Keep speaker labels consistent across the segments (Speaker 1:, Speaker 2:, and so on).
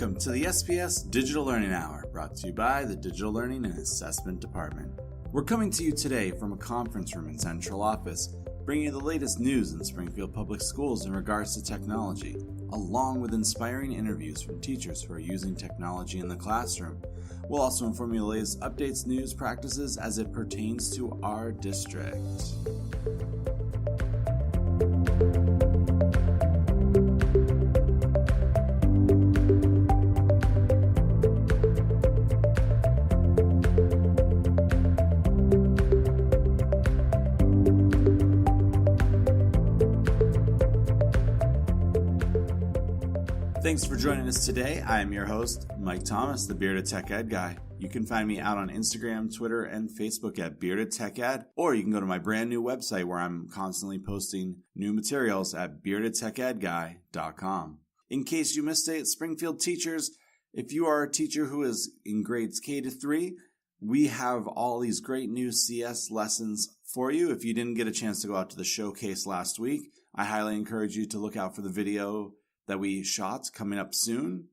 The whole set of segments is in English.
Speaker 1: Welcome to the SPS Digital Learning Hour, brought to you by the Digital Learning and Assessment Department. We're coming to you today from a conference room in Central Office, bringing you the latest news in Springfield Public Schools in regards to technology, along with inspiring interviews from teachers who are using technology in the classroom. We'll also inform you the latest updates, news, practices as it pertains to our district. Thanks for joining us today. I am your host, Mike Thomas, the Bearded Tech Ed Guy. You can find me out on Instagram, Twitter, and Facebook at Bearded Tech Ed, or you can go to my brand new website where I'm constantly posting new materials at beardedtechedguy.com. In case you missed it, Springfield teachers, if you are a teacher who is in grades K to 3, we have all these great new CS lessons for you. If you didn't get a chance to go out to the showcase last week, I highly encourage you to look out for the video that we shot coming up soon.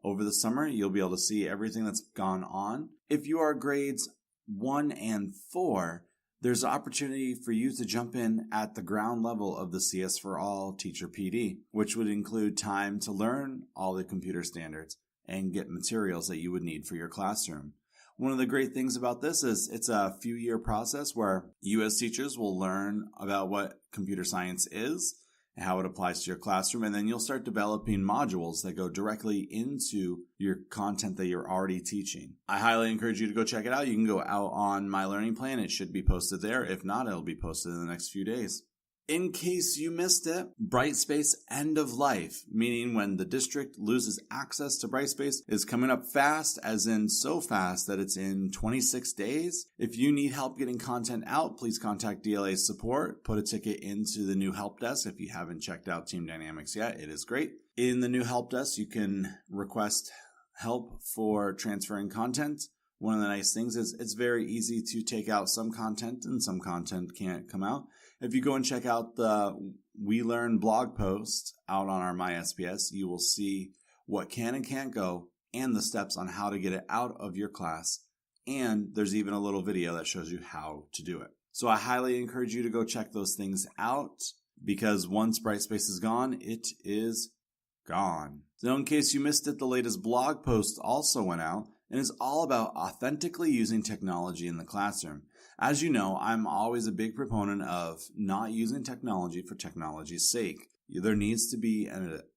Speaker 1: Over the summer, you'll be able to see everything that's gone on. If you are grades 1 and 4, there's an opportunity for you to jump in at the ground level of the CS for All Teacher PD, which would include time to learn all the computer standards and get materials that you would need for your classroom. One of the great things about this is it's a few-year process where you as teachers will learn about what computer science is, how it applies to your classroom, and then you'll start developing modules that go directly into your content that you're already teaching. I highly encourage you to go check it out. You can go out on my learning plan. It should be posted there. If not, it'll be posted in the next few days. In case you missed it, Brightspace End of Life, meaning when the district loses access to Brightspace, is coming up fast, as in so fast that it's in 26 days. If you need help getting content out, please contact DLA support. Put a ticket into the new help desk if you haven't checked out Team Dynamics yet. It is great. In the new help desk, you can request help for transferring content. One of the nice things is it's very easy to take out some content and some content can't come out. If you go and check out the We Learn blog post out on our MySPS, you will see what can and can't go and the steps on how to get it out of your class. And there's even a little video that shows you how to do it. So I highly encourage you to go check those things out, because once Brightspace is gone, it is gone. So in case you missed it, the latest blog post also went out and is all about authentically using technology in the classroom. As you know, I'm always a big proponent of not using technology for technology's sake. There needs to be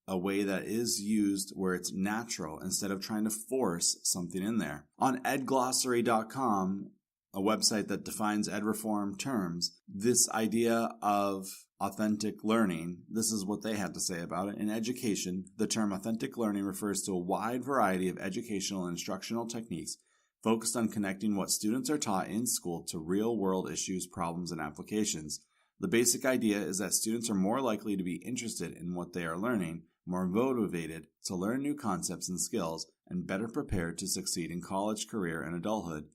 Speaker 1: a way that is used where it's natural instead of trying to force something in there. On edglossary.com, a website that defines ed reform terms, this idea of authentic learning, this is what they had to say about it. In education, the term authentic learning refers to a wide variety of educational and instructional techniques focused on connecting what students are taught in school to real-world issues, problems, and applications. The basic idea is that students are more likely to be interested in what they are learning, more motivated to learn new concepts and skills, and better prepared to succeed in college, career, and adulthood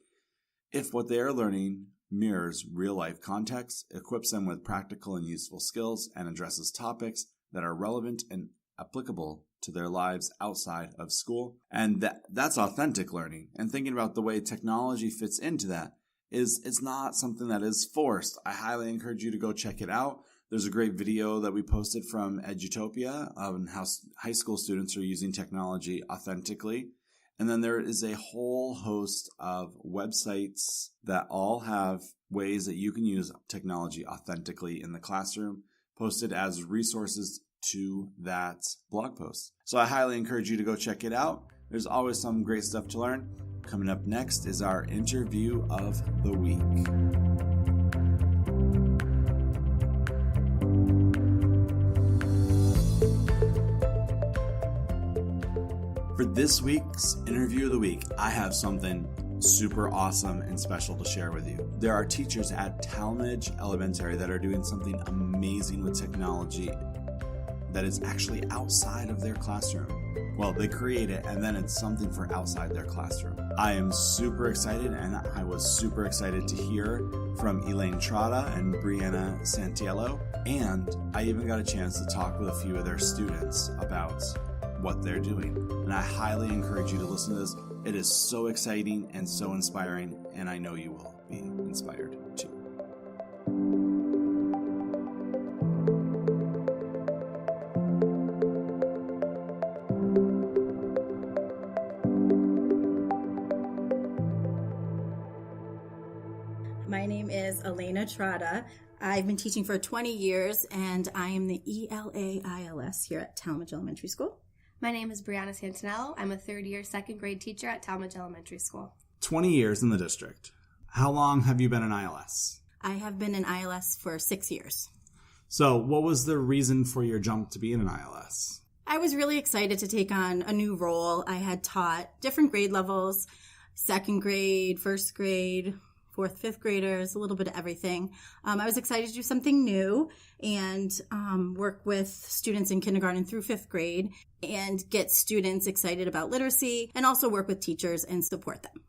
Speaker 1: if what they are learning mirrors real-life context, equips them with practical and useful skills, and addresses topics that are relevant and applicable to their lives outside of school. And that's authentic learning. And thinking about the way technology fits into that is it's not something that is forced. I highly encourage you to go check it out. There's a great video that we posted from Edutopia on how high school students are using technology authentically. And then there is a whole host of websites that all have ways that you can use technology authentically in the classroom, posted as resources to that blog post. So I highly encourage you to go check it out. There's always some great stuff to learn. Coming up next is our interview of the week. For this week's interview of the week, I have something super awesome and special to share with you. There are teachers at Talmadge Elementary that are doing something amazing with technology that is actually outside of their classroom. Well, they create it and then it's something for outside their classroom. I am super excited, and I was super excited to hear from Elena Trotta and Brianna Santaniello, and I even got a chance to talk with a few of their students about what they're doing. And I highly encourage you to listen to this. It is so exciting and so inspiring, and I know you will be inspired too.
Speaker 2: My name is Elena Trotta. I've been teaching for 20 years, and I am the ELA/ILS here at Talmadge Elementary School.
Speaker 3: My name is Brianna Santaniello. I'm a third-year second grade teacher at Talmadge Elementary School.
Speaker 1: 20 years in the district. How long have you been in ILS?
Speaker 2: I have been in ILS for 6 years.
Speaker 1: So what was the reason for your jump to be in an ILS?
Speaker 2: I was really excited to take on a new role. I had taught different grade levels, second grade, first grade, fourth, fifth graders, a little bit of everything. I was excited to do something new and work with students in kindergarten through fifth grade and get students excited about literacy and also work with teachers and support them.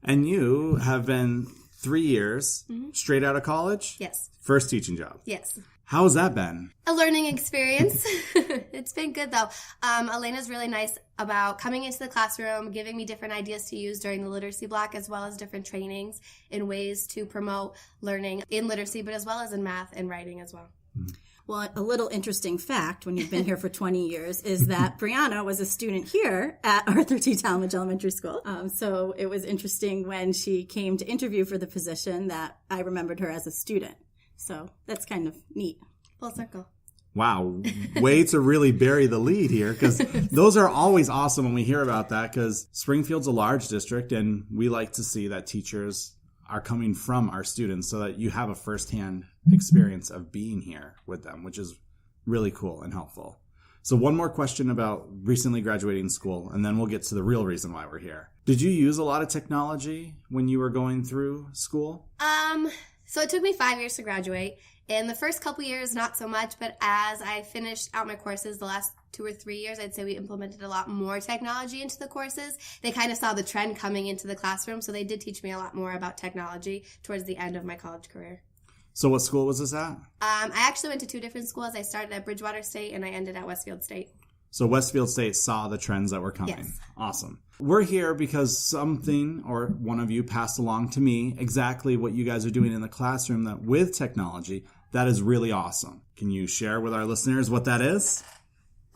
Speaker 1: And you have been 3 years straight out of college?
Speaker 3: Yes.
Speaker 1: First teaching job?
Speaker 3: Yes.
Speaker 1: How has that been?
Speaker 3: A learning experience. It's been good, though. Elena's really nice about coming into the classroom, giving me different ideas to use during the literacy block, as well as different trainings in ways to promote learning in literacy, but as well as in math and writing as well.
Speaker 2: Well, a little interesting fact when you've been here for 20 years is that Brianna was a student here at Arthur T. Talmadge Elementary School. So it was interesting when she came to interview for the position that I remembered her as a student. So that's kind of neat.
Speaker 3: Full circle.
Speaker 1: Wow. Way to really bury the lead here, because those are always awesome when we hear about that, because Springfield's a large district and we like to see that teachers are coming from our students so that you have a firsthand experience of being here with them, which is really cool and helpful. So one more question about recently graduating school, and then we'll get to the real reason why we're here. Did you use a lot of technology when you were going through school?
Speaker 3: So it took me 5 years to graduate. In the first couple years, not so much, but as I finished out my courses the last 2 or 3 years, I'd say we implemented a lot more technology into the courses. They kind of saw the trend coming into the classroom, so they did teach me a lot more about technology towards the end of my college career.
Speaker 1: So what school was this at?
Speaker 3: I actually went to 2 different schools. I started at Bridgewater State and I ended at Westfield State.
Speaker 1: So Westfield State saw the trends that were coming.
Speaker 3: Yes.
Speaker 1: Awesome. We're here because something or one of you passed along to me exactly what you guys are doing in the classroom that with technology, that is really awesome. Can you share with our listeners what that is?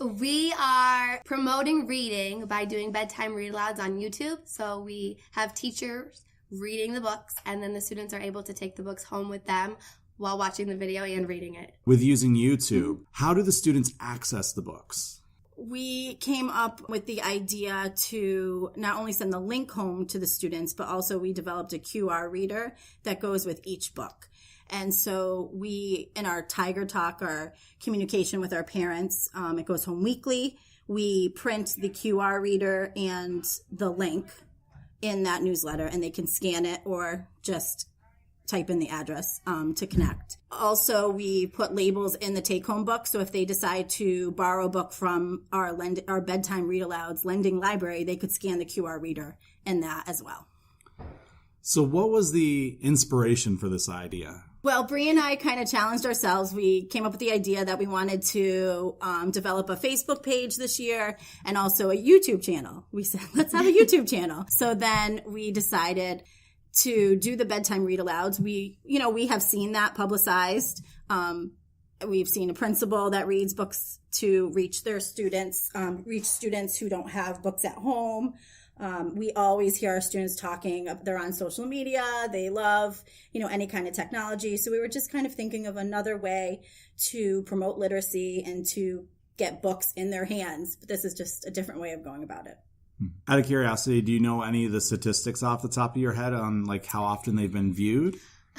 Speaker 3: We are promoting reading by doing bedtime read-alouds on YouTube. So we have teachers reading the books, and then the students are able to take the books home with them while watching the video and reading it.
Speaker 1: With using YouTube, how do the students access the books?
Speaker 2: We came up with the idea to not only send the link home to the students, but also we developed a QR reader that goes with each book. And so we, in our Tiger Talk, our communication with our parents, it goes home weekly. We print the QR reader and the link in that newsletter, and they can scan it or just type in the address to connect. Also, we put labels in the take-home book, so if they decide to borrow a book from our bedtime read-alouds lending library, they could scan the QR reader in that as well.
Speaker 1: So what was the inspiration for this idea?
Speaker 2: Well, Bree and I kind of challenged ourselves. We came up with the idea that we wanted to develop a Facebook page this year and also a YouTube channel. We said, let's have a YouTube channel. So then we decided to do the bedtime read-alouds. We have seen that publicized. We've seen a principal that reads books to reach their students, reach students who don't have books at home. We always hear our students talking. They're on social media. They love, any kind of technology. So we were just kind of thinking of another way to promote literacy and to get books in their hands. But this is just a different way of going about it.
Speaker 1: Out of curiosity, do you know any of the statistics off the top of your head on how often they've been viewed?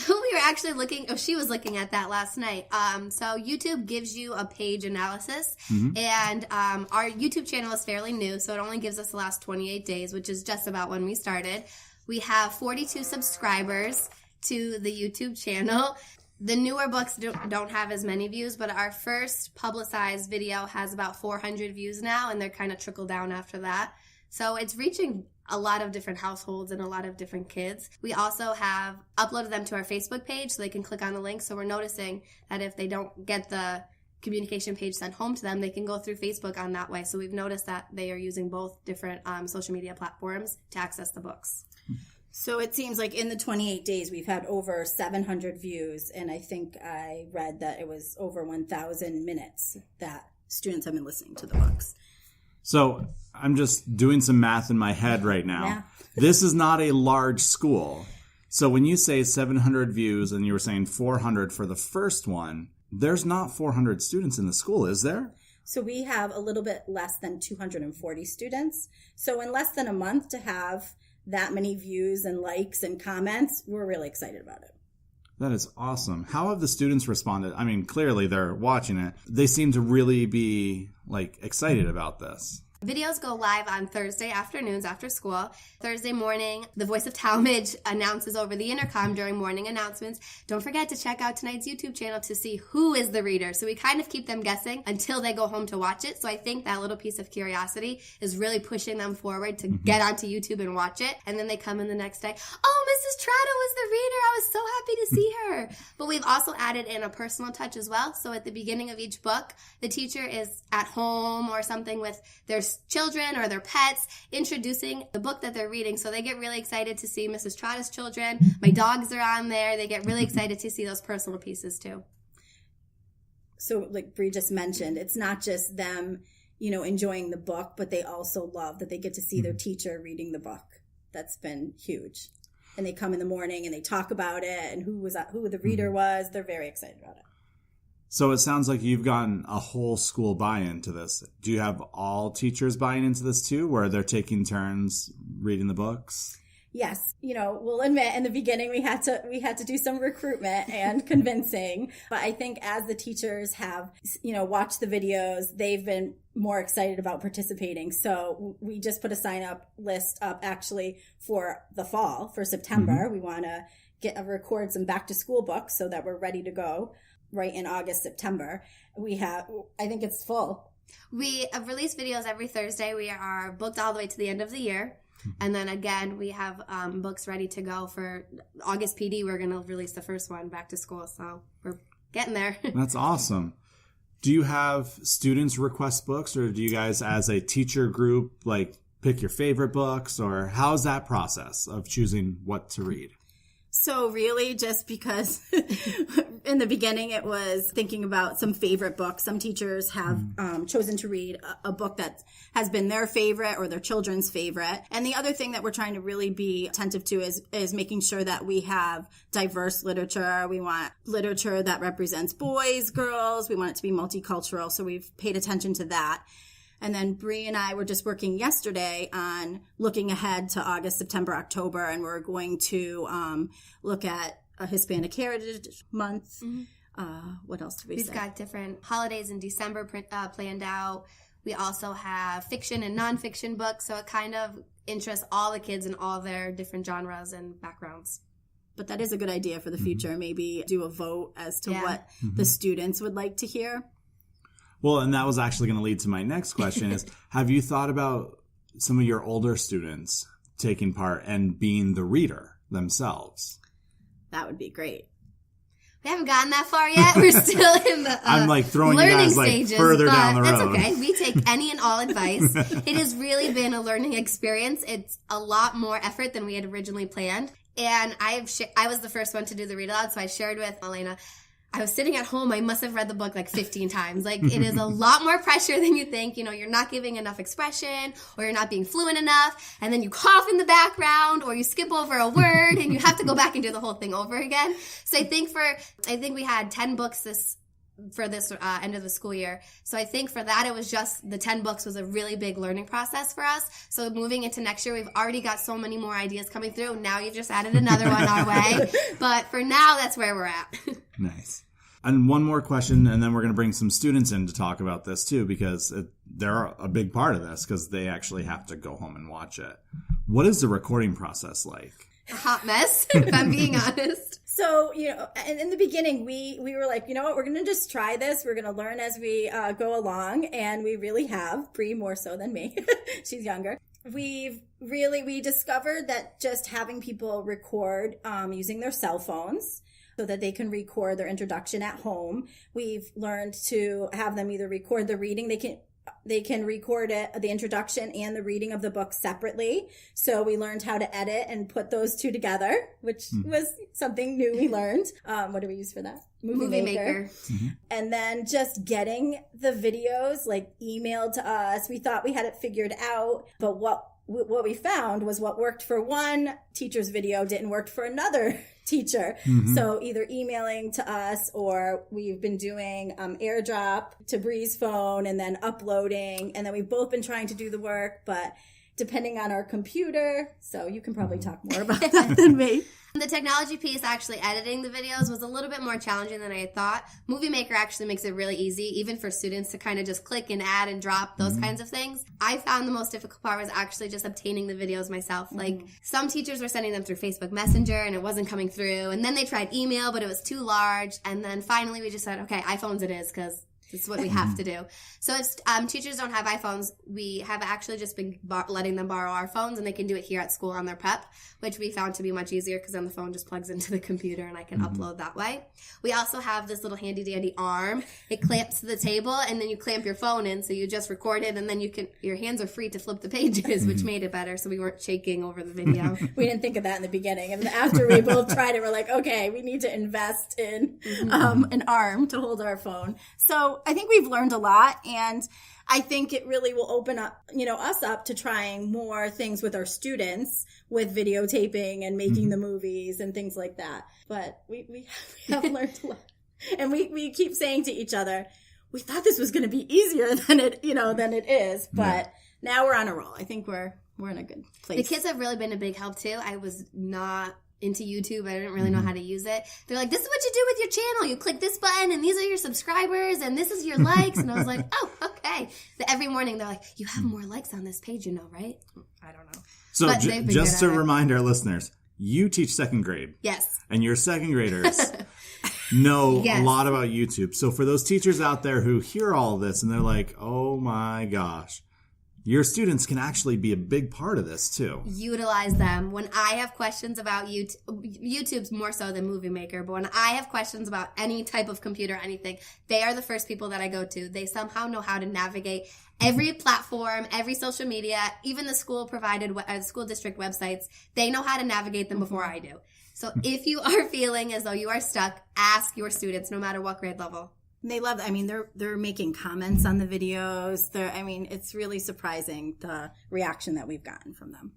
Speaker 3: We were actually she was looking at that last night. So YouTube gives you a page analysis, and our YouTube channel is fairly new, so it only gives us the last 28 days, which is just about when we started. We have 42 subscribers to the YouTube channel. The newer books don't have as many views, but our first publicized video has about 400 views now, and they're kind of trickle down after that. So it's reaching a lot of different households and a lot of different kids. We also have uploaded them to our Facebook page so they can click on the link. So we're noticing that if they don't get the communication page sent home to them, they can go through Facebook on that way. So we've noticed that they are using both different social media platforms to access the books.
Speaker 2: So it seems like in the 28 days, we've had over 700 views, and I think I read that it was over 1,000 minutes that students have been listening to the books.
Speaker 1: So I'm just doing some math in my head right now.
Speaker 2: Yeah.
Speaker 1: This is not a large school. So when you say 700 views and you were saying 400 for the first one, there's not 400 students in the school, is there?
Speaker 2: So we have a little bit less than 240 students. So in less than a month to have that many views and likes and comments, we're really excited about it.
Speaker 1: That is awesome. How have the students responded? I mean, clearly they're watching it. They seem to really be excited about this.
Speaker 3: Videos go live on Thursday afternoons after school. Thursday morning, the voice of Talmadge announces over the intercom during morning announcements. Don't forget to check out tonight's YouTube channel to see who is the reader. So we kind of keep them guessing until they go home to watch it. So I think that little piece of curiosity is really pushing them forward to get onto YouTube and watch it. And then they come in the next day, oh, Mrs. Trotta was the reader. I was so happy to see her. But we've also added in a personal touch as well. So at the beginning of each book, the teacher is at home or something with their children or their pets introducing the book that they're reading. So they get really excited to see Mrs. Trotta's children. My dogs are on there. They get really excited to see those personal pieces too.
Speaker 2: So like Bree just mentioned, it's not just them, enjoying the book, but they also love that they get to see their teacher reading the book. That's been huge. And they come in the morning and they talk about it and who the reader was. They're very excited about it.
Speaker 1: So it sounds like you've gotten a whole school buy-in to this. Do you have all teachers buying into this too, where they're taking turns reading the books?
Speaker 2: Yes. We'll admit in the beginning we had to do some recruitment and convincing. But I think as the teachers have, watched the videos, they've been more excited about participating. So we just put a sign-up list up actually for the fall, for September. We want to record some back-to-school books so that we're ready to go. Right in August, September. I think it's full.
Speaker 3: We release videos every Thursday. We are booked all the way to the end of the year. And then again, we have books ready to go for August PD. We're going to release the first one back to school. So we're getting there.
Speaker 1: That's awesome. Do you have students request books, or do you guys as a teacher group pick your favorite books, or how's that process of choosing what to read?
Speaker 2: So really just because in the beginning it was thinking about some favorite books. Some teachers have chosen to read a book that has been their favorite or their children's favorite. And the other thing that we're trying to really be attentive to is making sure that we have diverse literature. We want literature that represents boys, girls. We want it to be multicultural. So we've paid attention to that. And then Bree and I were just working yesterday on looking ahead to August, September, October, and we're going to look at a Hispanic Heritage Month. What else did we say?
Speaker 3: We've got different holidays in December planned out. We also have fiction and nonfiction books, so it kind of interests all the kids in all their different genres and backgrounds.
Speaker 2: But that is a good idea for the future. Maybe do a vote as to what the students would like to hear.
Speaker 1: Well, and that was actually going to lead to my next question is, have you thought about some of your older students taking part and being the reader themselves?
Speaker 2: That would be great.
Speaker 3: We haven't gotten that far yet. We're still in the
Speaker 1: I'm throwing you guys
Speaker 3: stages,
Speaker 1: further down the road.
Speaker 3: That's okay. We take any and all advice. It has really been a learning experience. It's a lot more effort than we had originally planned. And I was the first one to do the read aloud, so I shared with Elena. I was sitting at home. I must have read the book 15 times. It is a lot more pressure than you think. You're not giving enough expression, or you're not being fluent enough, and then you cough in the background, or you skip over a word, and you have to go back and do the whole thing over again. So I think we had 10 books for this end of the school year. So I think for that, it was just the 10 books was a really big learning process for us. So moving into next year, we've already got so many more ideas coming through. Now you've just added another one our way. But for now, that's where we're at.
Speaker 1: Nice. And one more question, and then we're going to bring some students in to talk about this too, because they're a big part of this because they actually have to go home and watch it. What is the recording process like?
Speaker 3: A hot mess, if I'm being honest.
Speaker 2: So, and in the beginning, we were like, you know what, we're going to just try this. We're going to learn as we go along. And we really have, Bree more so than me. She's younger. We discovered that just having people record using their cell phones so that they can record their introduction at home. We've learned to have them either record the reading. They can record the introduction and the reading of the book separately. So we learned how to edit and put those two together, which was something new we learned. What do we use for that? Movie Maker. And then just getting the videos like emailed to us. We thought we had it figured out, but what we found was what worked for one teacher's video didn't work for another teacher. So either emailing to us, or we've been doing airdrop to Bree's phone and then uploading. And then we've both been trying to do the work, but depending on our computer. So you can probably talk more about that than me.
Speaker 3: The technology piece, actually editing the videos, was a little bit more challenging than I had thought. Movie Maker actually makes it really easy, even for students, to kind of just click and add and drop, those kinds of things. I found the most difficult part was actually just obtaining the videos myself. Like, some teachers were sending them through Facebook Messenger, and it wasn't coming through. And then they tried email, but it was too large. And then finally we just said, okay, iPhones it is, because this is what we have to do. So if teachers don't have iPhones, we have actually just been letting them borrow our phones, and they can do it here at school on their prep, which we found to be much easier because then the phone just plugs into the computer and I can upload that way. We also have this little handy dandy arm. It clamps to the table, and then you clamp your phone in, so you just record it, and then your hands are free to flip the pages, which made it better, so we weren't shaking over the video.
Speaker 2: We didn't think of that in the beginning. And after we both tried it, we're like, okay, we need to invest in an arm to hold our phone. So I think we've learned a lot, and I think it really will open up, us up to trying more things with our students, with videotaping and making the movies and things like that. But we have learned a lot. And we keep saying to each other, we thought this was going to be easier than it is. But now we're on a roll. I think we're in a good place.
Speaker 3: The kids have really been a big help too. I was not into YouTube. I didn't really know how to use it. They're like, this is what you do with your channel. You click this button, and these are your subscribers, and this is your likes. And I was like, oh, okay. So every morning they're like, you have more likes on this page, right? I don't know.
Speaker 1: So just to remind our listeners, you teach second grade.
Speaker 3: Yes.
Speaker 1: And your second graders know a lot about YouTube. So for those teachers out there who hear all this and they're like, oh my gosh, your students can actually be a big part of this too.
Speaker 3: Utilize them. When I have questions about YouTube's more so than Movie Maker, but when I have questions about any type of computer, anything, they are the first people that I go to. They somehow know how to navigate every platform, every social media, even the school school district websites. They know how to navigate them before I do. So if you are feeling as though you are stuck, ask your students, no matter what grade level.
Speaker 2: They love, they're making comments on the videos. It's really surprising the reaction that we've gotten from them.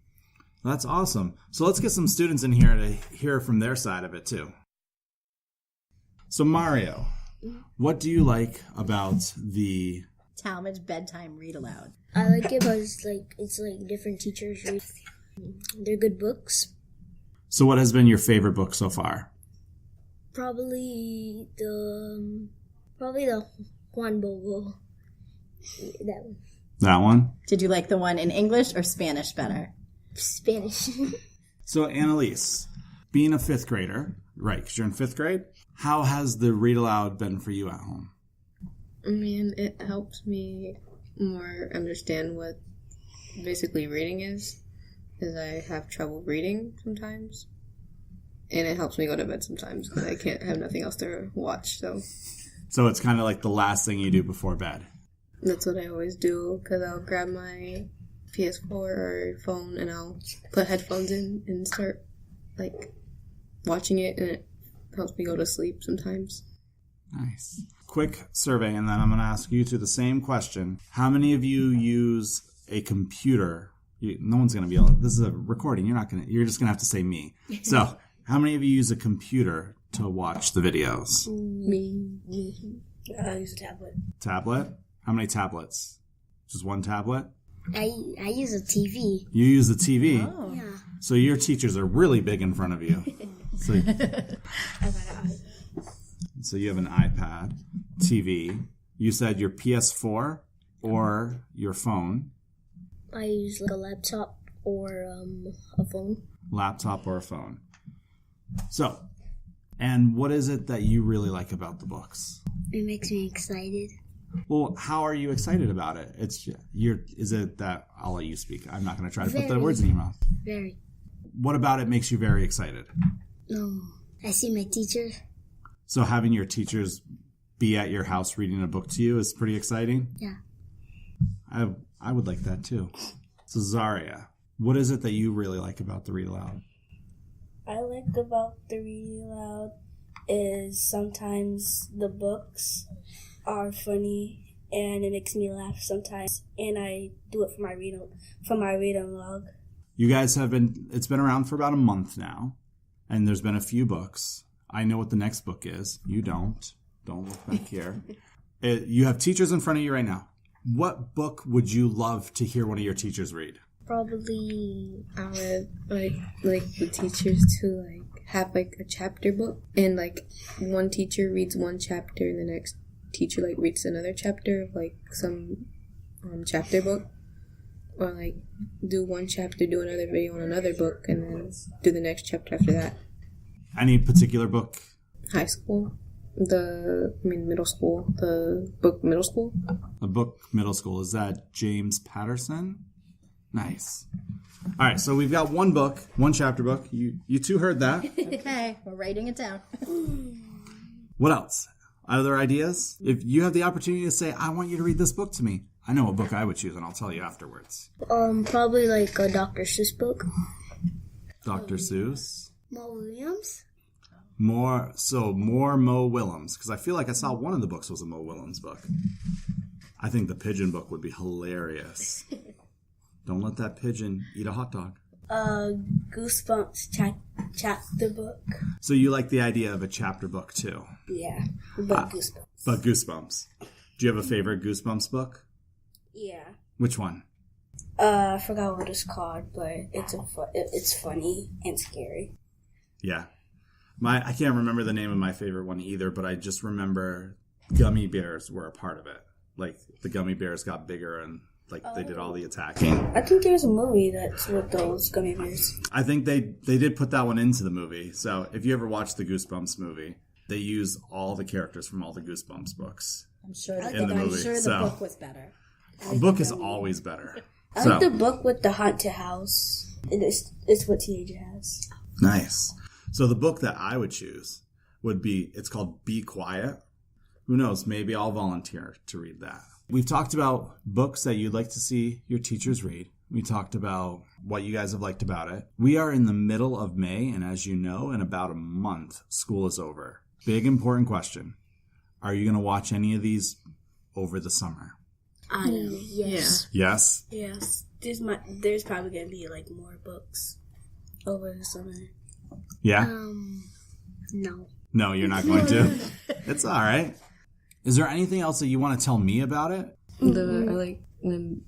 Speaker 1: That's awesome. So let's get some students in here to hear from their side of it too. So Mario, what do you like about the
Speaker 2: Talmadge Bedtime Read Aloud?
Speaker 4: I like it because it's different teachers read. They're good books.
Speaker 1: So what has been your favorite book so far?
Speaker 4: Probably the Juan Bobo. That one.
Speaker 1: That one?
Speaker 2: Did you like the one in English or Spanish better?
Speaker 4: Spanish.
Speaker 1: So Annalise, being a fifth grader, right, because you're in fifth grade, how has the read aloud been for you at home?
Speaker 5: It helps me more understand what basically reading is, because I have trouble reading sometimes. And it helps me go to bed sometimes because I can't have nothing else to watch,
Speaker 1: So it's kind of like the last thing you do before bed.
Speaker 5: That's what I always do, because I'll grab my PS4 or phone and I'll put headphones in and start watching it, and it helps me go to sleep sometimes.
Speaker 1: Nice. Quick survey, and then I'm going to ask you two the same question. How many of you use a computer? No one's going to be able. This is a recording. You're just going to have to say me. So, how many of you use a computer to watch the videos?
Speaker 4: Me. I use a tablet.
Speaker 1: Tablet? How many tablets? Just one tablet?
Speaker 4: I use a TV.
Speaker 1: You use the TV?
Speaker 2: Oh.
Speaker 4: Yeah.
Speaker 1: So your teachers are really big in front of you. So you have an iPad, TV. You said your PS4 or your phone.
Speaker 4: I use a laptop or a phone.
Speaker 1: Laptop or a phone. So, and what is it that you really like about the books?
Speaker 4: It makes me excited.
Speaker 1: Well, how are you excited about it? Is it that I'll let you speak? I'm not going to try to put the words in your mouth.
Speaker 4: Very.
Speaker 1: What about it makes you very excited?
Speaker 4: I see my teacher
Speaker 1: So having your teachers be at your house reading a book to you is pretty exciting?
Speaker 4: Yeah.
Speaker 1: I would like that too. So Zaria, what is it that you really like about the Read Aloud?
Speaker 6: I like about the Read Aloud is sometimes the books are funny and it makes me laugh sometimes, and I do it for my reading log.
Speaker 1: You guys it's been around for about a month now, and there's been a few books. I know what the next book is. You don't. Don't look back here. You have teachers in front of you right now. What book would you love to hear one of your teachers read?
Speaker 4: Probably
Speaker 5: I would like the teachers to have a chapter book, and one teacher reads one chapter and the next teacher reads another chapter of some chapter book, or do one chapter, do another video on another book, and then do the next chapter after that.
Speaker 1: Any particular book?
Speaker 5: High school. Middle school. The book middle school.
Speaker 1: The book middle school. Is that James Patterson? Nice. All right, so we've got one book, one chapter book. You two heard that.
Speaker 2: Okay, we're writing it down.
Speaker 1: What else? Other ideas? If you have the opportunity to say, I want you to read this book to me, I know what book I would choose, and I'll tell you afterwards.
Speaker 4: probably a Dr. Seuss book.
Speaker 1: Dr. Seuss.
Speaker 4: Mo Williams.
Speaker 1: More Mo Willems, because I feel like I saw one of the books was a Mo Willems book. I think the pigeon book would be hilarious. Don't let that pigeon eat a hot dog.
Speaker 6: Goosebumps chapter book.
Speaker 1: So you like the idea of a chapter book too?
Speaker 6: Yeah, but Goosebumps.
Speaker 1: But Goosebumps. Do you have a favorite Goosebumps book?
Speaker 6: Yeah.
Speaker 1: Which one?
Speaker 6: I forgot what it's called, but it's funny and scary.
Speaker 1: Yeah. I can't remember the name of my favorite one either, but I just remember gummy bears were a part of it. The gummy bears got bigger and they did all the attacking.
Speaker 6: I think there's a movie that's with those gummy bears.
Speaker 1: I think they did put that one into the movie. So if you ever watch the Goosebumps movie, they use all the characters from all the Goosebumps books.
Speaker 2: I'm sure
Speaker 1: the
Speaker 2: book was better.
Speaker 1: A book is always better.
Speaker 6: I like the book with the haunted house. It's what teenager has.
Speaker 1: Nice. So the book that I would choose it's called Be Quiet. Who knows? Maybe I'll volunteer to read that. We've talked about books that you'd like to see your teachers read. We talked about what you guys have liked about it. We are in the middle of May, and as you know, in about a month, school is over. Big important question. Are you going to watch any of these over the summer?
Speaker 6: Yes.
Speaker 5: Yeah.
Speaker 1: Yes?
Speaker 6: Yes. There's probably going to be more books over the summer.
Speaker 1: Yeah?
Speaker 4: No.
Speaker 1: No, you're not going to? It's all right. Is there anything else that you want to tell me about it?
Speaker 5: When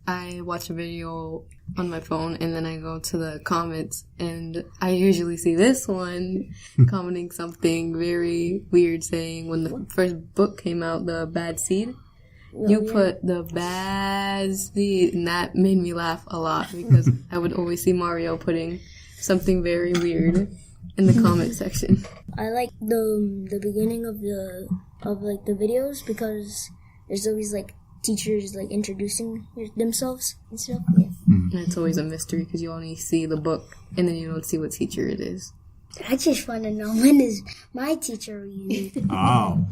Speaker 5: I watch a video on my phone and then I go to the comments and I usually see this one commenting something very weird, saying when the first book came out, The Bad Seed, you put the bad seed, and that made me laugh a lot because I would always see Mario putting something very weird in the comment section.
Speaker 4: I like the beginning of the videos because there's always teachers introducing themselves and stuff. Yeah.
Speaker 5: And it's always a mystery because you only see the book and then you don't see what teacher it is.
Speaker 4: I just want to know, when is my teacher reading?
Speaker 1: Oh,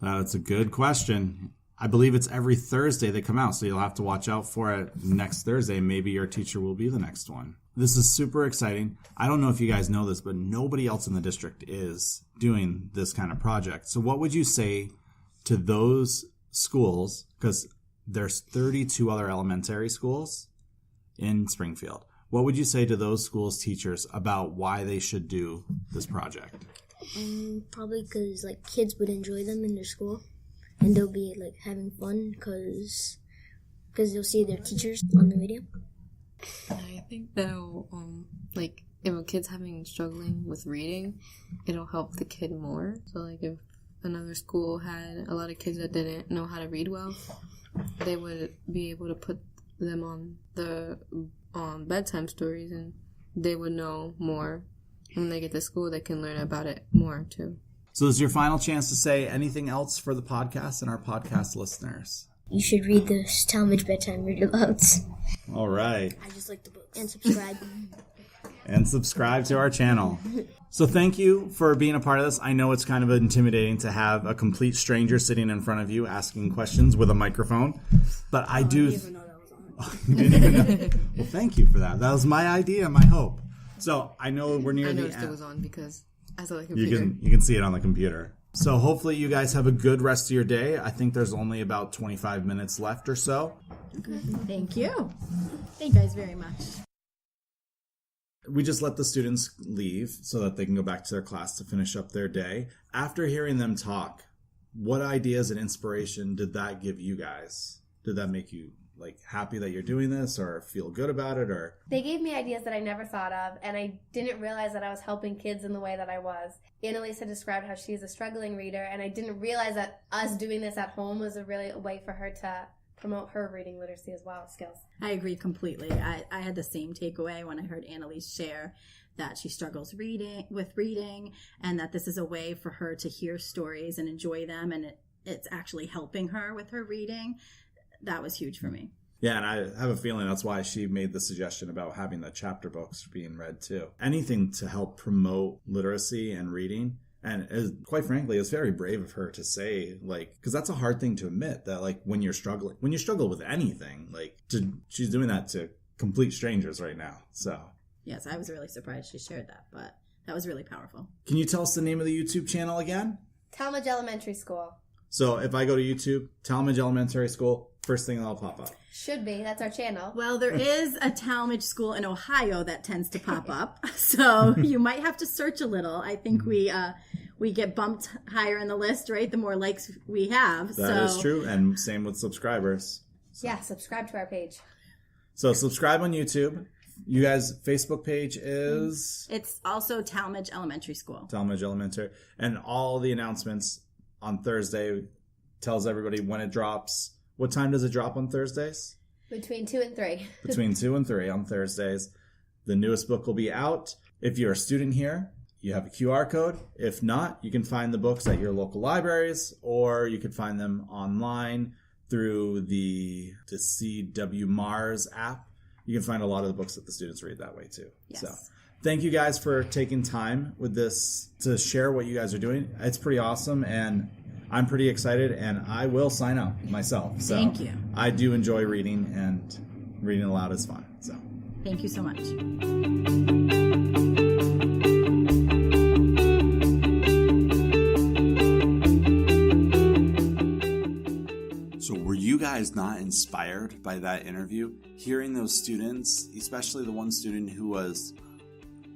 Speaker 1: that's a good question. I believe it's every Thursday they come out, so you'll have to watch out for it next Thursday. Maybe your teacher will be the next one. This is super exciting. I don't know if you guys know this, but nobody else in the district is doing this kind of project. So what would you say to those schools, because there's 32 other elementary schools in Springfield. What would you say to those schools' teachers about why they should do this project?
Speaker 4: Probably because kids would enjoy them in their school, and they'll be having fun because they'll see their teachers on the video.
Speaker 5: I think that'll if a kid's struggling with reading, it'll help the kid more. So if another school had a lot of kids that didn't know how to read well, they would be able to put them on the bedtime stories, and they would know more. When they get to school, they can learn about it more too.
Speaker 1: So this is your final chance to say anything else for the podcast and our podcast listeners.
Speaker 4: You should read the Talmadge Bedtime Read-Alouds.
Speaker 1: All right.
Speaker 6: I just like the books.
Speaker 4: And subscribe.
Speaker 1: and subscribe to our channel. So thank you for being a part of this. I know it's kind of intimidating to have a complete stranger sitting in front of you asking questions with a microphone, but I do...
Speaker 6: I didn't even know that was on.
Speaker 1: You didn't even know? Well, thank you for that. That was my idea, my hope. So I know we're near
Speaker 5: I
Speaker 1: the
Speaker 5: noticed
Speaker 1: end.
Speaker 5: it was on because I saw the computer.
Speaker 1: You can see it on the computer. So hopefully you guys have a good rest of your day. I think there's only about 25 minutes left or so.
Speaker 2: Thank you. Thank you guys very much.
Speaker 1: We just let the students leave so that they can go back to their class to finish up their day. After hearing them talk, what ideas and inspiration did that give you guys? Did that make you happy that you're doing this or feel good about it? Or
Speaker 3: They gave me ideas that I never thought of, and I didn't realize that I was helping kids in the way that I was. Annalisa described how she's a struggling reader, and I didn't realize that us doing this at home was a way for her to promote her reading literacy as well, skills.
Speaker 2: I agree completely. I had the same takeaway when I heard Annalise share that she struggles with reading, and that this is a way for her to hear stories and enjoy them, and it's actually helping her with her reading. That was huge for me.
Speaker 1: yeah, and I have a feeling that's why she made the suggestion about having the chapter books being read too. Anything to help promote literacy and reading. And quite frankly, it's very brave of her to say, because that's a hard thing to admit that, when you struggle with anything, she's doing that to complete strangers right now. So
Speaker 2: Yes, I was really surprised she shared that, but that was really powerful.
Speaker 1: can you tell us the name of the YouTube channel again?
Speaker 3: Talmadge Elementary School.
Speaker 1: So if I go to YouTube, Talmadge Elementary School, first thing that'll pop up.
Speaker 3: Should be. That's our channel.
Speaker 2: Well, there is a Talmadge school in Ohio that tends to pop up, so you might have to search a little. I think we get bumped higher in the list, right? The more likes we have.
Speaker 1: That is true, and same with subscribers.
Speaker 3: Yeah, subscribe to our page.
Speaker 1: So subscribe on YouTube. You guys' Facebook page is?
Speaker 2: It's also Talmadge Elementary School.
Speaker 1: Talmadge Elementary. And all the announcements on Thursday tells everybody when it drops. What time does it drop on Thursdays?
Speaker 3: Between 2 and 3.
Speaker 1: Between 2 and 3 on Thursdays. The newest book will be out. If you're a student here, you have a QR code. If not, you can find the books at your local libraries, or you could find them online through the CW Mars app. You can find a lot of the books that the students read that way too.
Speaker 2: Yes.
Speaker 1: So thank you guys for taking time with this to share what you guys are doing. It's pretty awesome, and I'm pretty excited, and I will sign up myself. So
Speaker 2: Thank you.
Speaker 1: I do enjoy reading, and reading aloud is fun. So
Speaker 2: Thank you so much.
Speaker 1: So were you guys not inspired by that interview? Hearing those students, especially the one student who was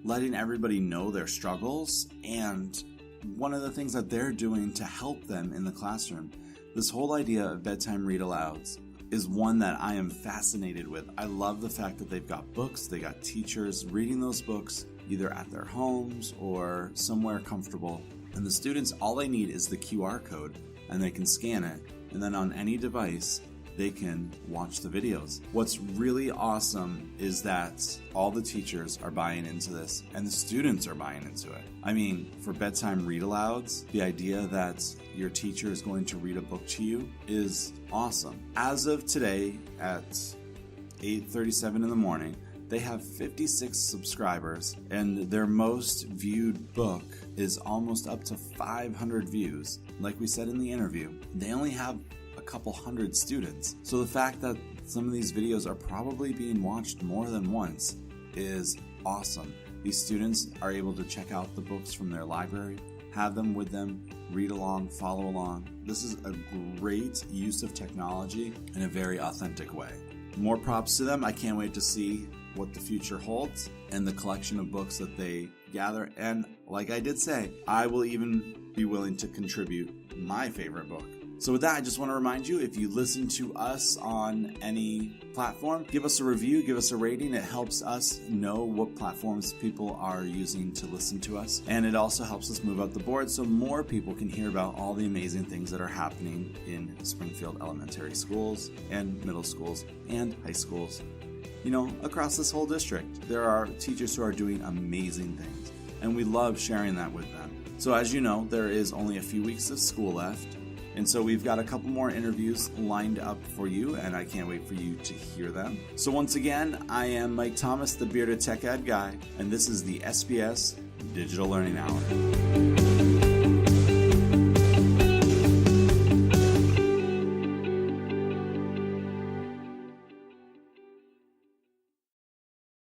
Speaker 1: letting everybody know their struggles and one of the things that they're doing to help them in the classroom. This whole idea of bedtime read-alouds is one that I am fascinated with. I love the fact that they've got books, they got teachers reading those books either at their homes or somewhere comfortable. And the students, all they need is the QR code, and they can scan it. And then on any device, they can watch the videos. What's really awesome is that all the teachers are buying into this, and the students are buying into it. I mean, for bedtime read-alouds, the idea that your teacher is going to read a book to you is awesome. As of today at 8:37 in the morning, they have 56 subscribers, and their most viewed book is almost up to 500 views. Like we said in the interview, they only have a couple hundred students. So the fact that some of these videos are probably being watched more than once is awesome. These students are able to check out the books from their library, have them with them, read along, follow along. This is a great use of technology in a very authentic way. More props to them. I can't wait to see what the future holds and the collection of books that they gather. And like I did say, I will even be willing to contribute my favorite book. So with that, I just want to remind you, if you listen to us on any platform, give us a review, give us a rating. It helps us know what platforms people are using to listen to us. And it also helps us move up the board so more people can hear about all the amazing things that are happening in Springfield elementary schools and middle schools and high schools. You know, across this whole district, there are teachers who are doing amazing things, and we love sharing that with them. So as you know, there is only a few weeks of school left, And so we've got a couple more interviews lined up for you, and I can't wait for you to hear them. So once again, I am Mike Thomas, the Bearded Tech Ed Guy, and this is the SBS Digital Learning Hour.